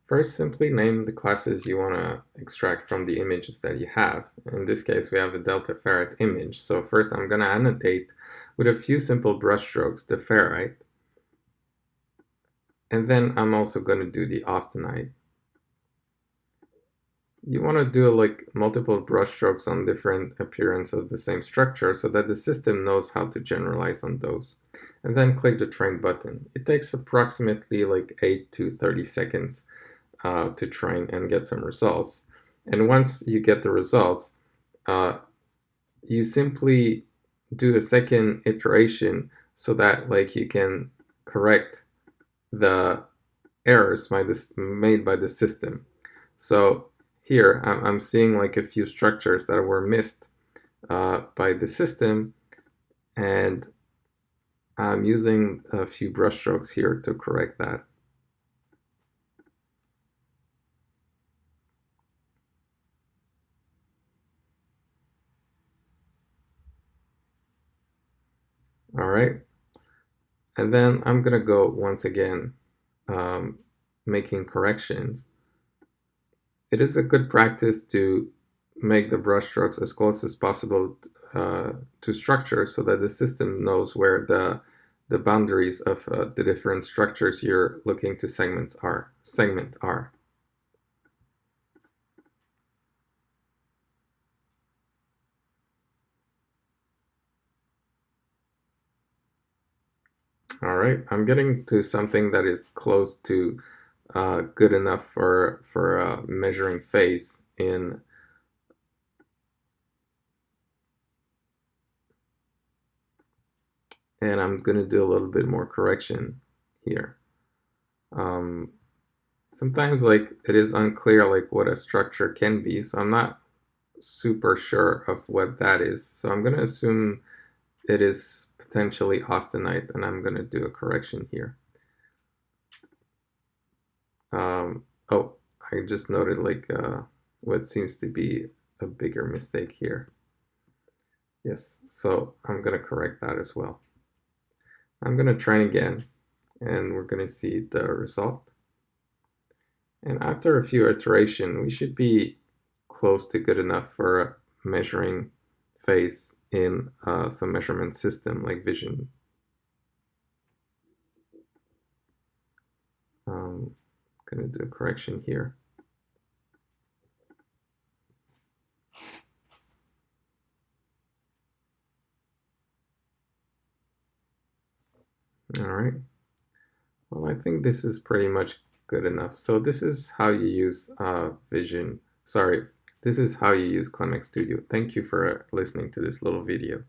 First, simply name the classes you want to extract from the images that you have. In this case, we have a delta ferrite image. So first I'm going to annotate with a few simple brushstrokes the ferrite. And then I'm also going to do the austenite. You want to do like multiple brushstrokes on different appearance of the same structure so that the system knows how to generalize on those. And then click the train button. It takes approximately like 8 to 30 seconds to train and get some results. And once you get the results, you simply do a second iteration so that like you can correct the errors made by the system. So here I'm seeing like a few structures that were missed by the system, and I'm using a few brushstrokes here to correct that. All right, and then I'm gonna go once again making corrections. It is a good practice to make the brushstrokes as close as possible to structure so that the system knows where the boundaries of the different structures you're looking to segment are. All right, I'm getting to something that is close to good enough for measuring phase in. And I'm going to do a little bit more correction here. Sometimes like it is unclear like what a structure can be, so I'm not super sure of what that is. So I'm going to assume it is potentially austenite, and I'm going to do a correction here. Oh, I just noted like what seems to be a bigger mistake here. Yes, so I'm going to correct that as well. I'm going to train again, and we're going to see the result. And after a few iterations, we should be close to good enough for measuring phase in some measurement system like vision. Going to do a correction here. All right. Well, I think this is pretty much good enough. So this is how you use this is how you use Clemex Studio. Thank you for listening to this little video.